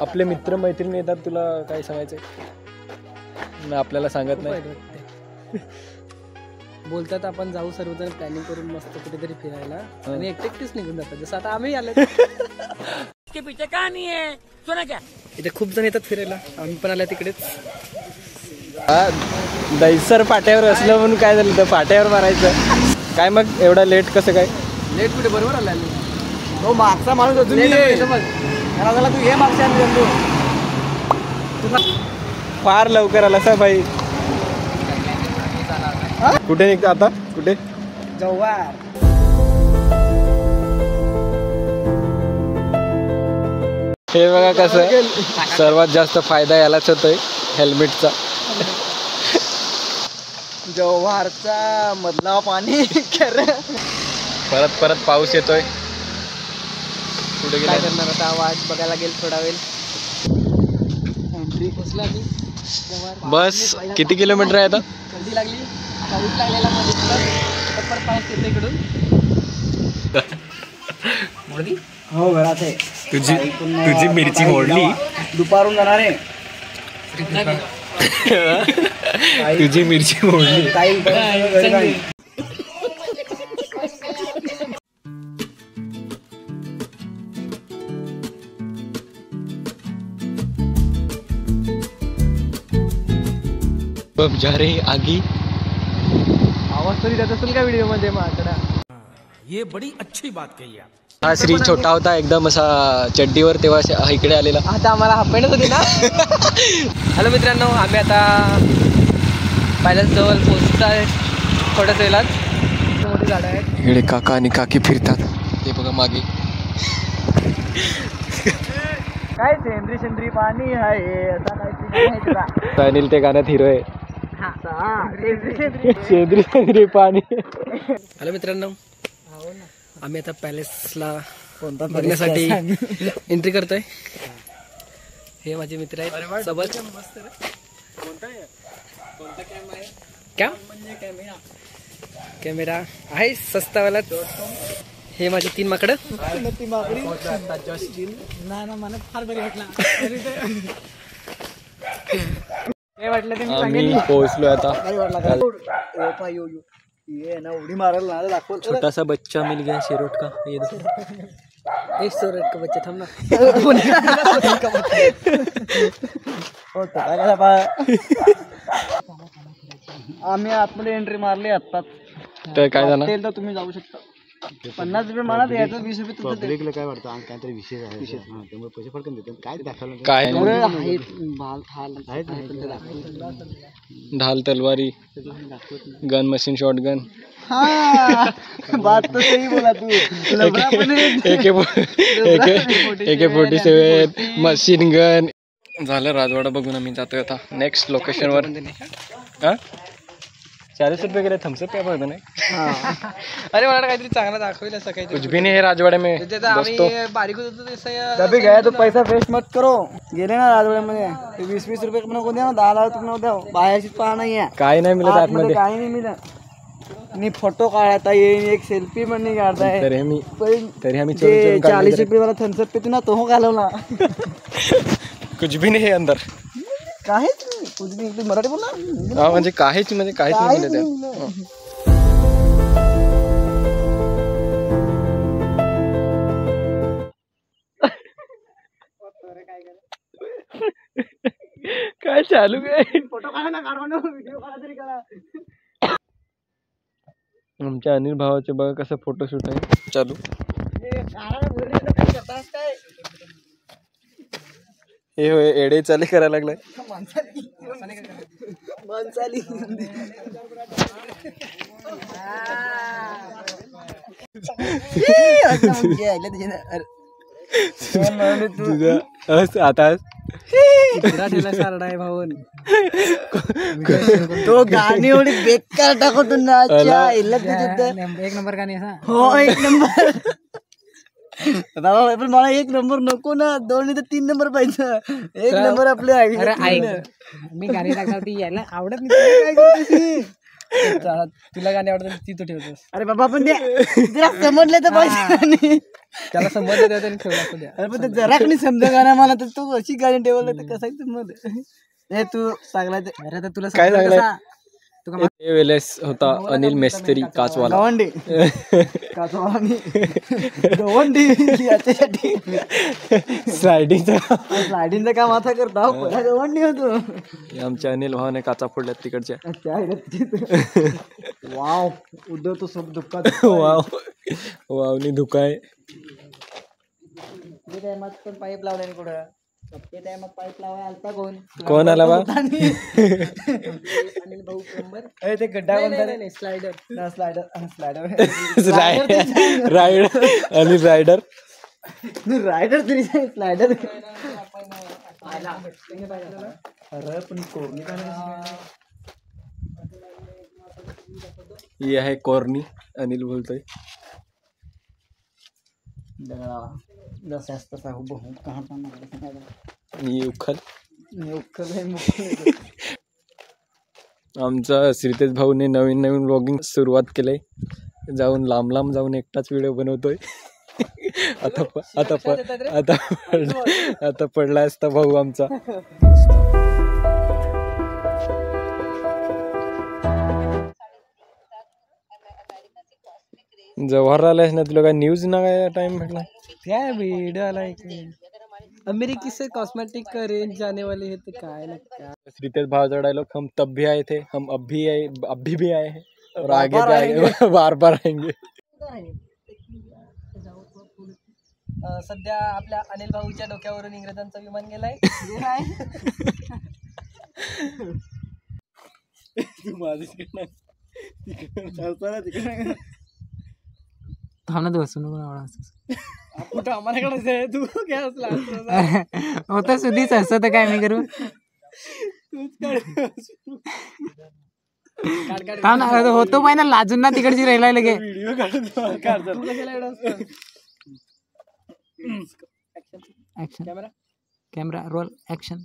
आपले मित्र मैत्रिणी येतात, तुला काय सांगायचंय? आपल्याला सांगत नाही, बोलतात आपण जाऊ सर्वजण प्लॅनिंग करून मस्त कुठेतरी फिरायला आणि एकटेच निघून जातात, जसं आता आम्ही आलो. पीछे कहाणी आहे सुना क्या. इथे खूप जण येतात फिरायला, आम्ही पण आल्या तिकडेच. दैसर फाट्यावर असलं म्हणून काय झालं तर फाट्यावर मारायचं काय? मग एवढा लेट कसं काय? लेट कुठे, बरोबर आला. तो मागचा माणूस अजून तू हे मागच्या फार लवकर आला सा भाई. कुठे निघतो आता? कुठे? जव्हार. हे बघा कसं सर्वात जास्त फायदा यालाच होतोय हेल्मेटचा. जव्हारचा मधला पाणी परत परत पाऊस येतोय. काय करणार आता, वाट बघायला गेल थोडा वेळ. एंट्री पोचला की बस किती किलोमीटर आहे आता? कधी लागली, पाऊस लागलेला मध्ये परत पाऊस येतो इकडून. हो घरात आहे. तुझी मिरची मोडली. दुपारून जाणार आहे. तुझी मिरची मोडली. बम जा रही आगी. आवाज तरी त्यात असेल का व्हिडिओ मध्ये माकडा. ये बड़ी अच्छी बात कही आप. हा श्री छोटा होता एकदम असा चड्डीवर, तेव्हा इकडे आलेला. आता आम्हाला हाफ पॅन्टच होती ना. हॅलो मित्रांनो, आम्ही आता पॅलेस जवळ पोहोचत आहे थोड्याच वेळात. मोठी झाडं आहेत. इकडे काका आणि काकी फिरतात, ते बघा मागे. काय सेंद्री सेंद्री पाणी आहे असा काय अनिल ते गाण्यात हिरो आहे. सेंद्री सेंद्री पाणी. हॅलो मित्रांनो, आम्ही आता पॅलेसला बघण्यासाठी एंट्री करतोय. हे माझे मित्र आहेत सोबत. क्या कॅमेरा आहे सस्तावाला. हे माझे 3 माकडं. फार बरी वाटला. काय वाटलं ते आम्ही पोहोचलो आता. ये ना उडी मारायला ना दाखव. छोटा सा बच्चा मिल गया शेरोट का. ये एक शेरोट का बच्चा थांब ना. आम्ही आतमध्ये एंट्री मारली आत्ताच. तर काय झालं? तर तुम्ही जाऊ शकता. 50 रुपये मला द्यायचं, 20 रुपये तुमचं. काय वाटतं काहीतरी विशेष आहे त्यामुळे पैसे फडकन देतो. काय दाखवलं काय? ढाल तलवारी, गन मशीन, शॉर्ट गन. हाँ बात तो सही बोला तू. AK-47 machine gun. झालं राजवाडा बघून आम्ही जातोय आता नेक्स्ट लोकेशनवर. हा 40 रुपये गेले थम्सअप क्या पड़ता नाही. अरे मला काहीतरी चांगला दाखवेल असं काही. कुछ भी नहीं है राजवाड़े में. आम्ही बारीक होतो कभी गया तो पैसा वेस्ट मत करो. गेले ना राजवाड्यामध्ये 20-20 रुपये नको द्या, 10 रुपये नको द्या. बाहेरची पहा नाही आहे, काय नाही मिळत आतमध्ये. काही नाही मिळत. मी फोटो काढता येईल, एक सेल्फी पण नाही काढता येईल. तरी आम्ही 40 रुपये वाला थम्सअप पे तू ना तो घालवला. कुछ भी नहीं है अंदर. काहीच नाही. कुछ भी. तू मराठी बोल ना. हा म्हणजे काहीच नाही मिळत. काय चालू काय? फोटो काढा ना, काढवा ना, व्हिडिओ काढा तरी करा. आमच्या अनिल भावाचे बघा कसं फोटोशूट आहे चालू. हे होय एडे चाले करायला लागलाय. आता तो गाणी एवढी बेकार टाकतो ना. एक नंबर गाणी. हो 1 नंबर. पण मला 1 नंबर नको ना, 2 नाही तर 3 नंबर पाहिजे. 1 नंबर आपले मी गाणी टाकणार ती यायला आवडत नाही. काय करते तुला गाणी आवडतात ती तू ठेवतोस. अरे बाबा पण ते जरा समजले तर पाहिजे. त्याला समजलं त्याने ठेवला असू द्या. अरे पण ते जरा कोणी समजा गाणं मला तर तू अशी गाणी ठेवलं तर कसं समज. हे तू चांगला अरे तर तुला काय समजलं चांगलं कसा? वेळेस होता अनिल मेस्त्री काचवाला. गवंडी काचवानी गवंडी याच्यासाठी स्लायडिंगचा स्लायडिंगचं काम आता करता पहिला गवंडी होतो. आमच्या अनिल भावाने काचा फोडल्यात तिकडच्या. वाव उद्धवतो सब दुःखात. वाव वावनी धुकाय. ते टायमात पण पाईप लावले कुठं ते टायमात पाईप लावाय आलता कोण आला बा? अनिल भाऊ प्लंबर. ते गड्डा कोणता स्लायडर स्लायडर रायडर आणि रायडर रायडर तरी स्लायडर. अरे पण कोणी ही आहे कोरनी. अनिल बोलतोय जसा तसा हुबहू कहाँ पण ही उखल. उखल आमचा श्रीतेज भाऊने नवीन ब्लॉगिंग सुरुवात केलंय. जाऊन लांब जाऊन एकटाच व्हिडिओ बनवतोय. आता पडला असता भाऊ आमचा. जवाहर आलाय ना तुला काय न्यूज ना काय टाइम भेटला क्या व्हिडिओ आला अमेरिकी से कॉस्मेटिक रेंज जाने वाले है तो काय ना क्या. श्रीतेज भाव डायलॉग हम तब भी आए थे हम अभी भी आए हैं और आगे भी आएंगे बार आएंगे. सध्या आपल्या अनिल भाऊच्या डोक्यावरून इंग्रजांचा विमान गेलाय. थांब ना तू हसून कुठं आम्हाला तू काय असला होता सुधीच हसत काय मी करू. होतो पाय ना लाजून ना तिकडची राहिला लगे. Camera roll action.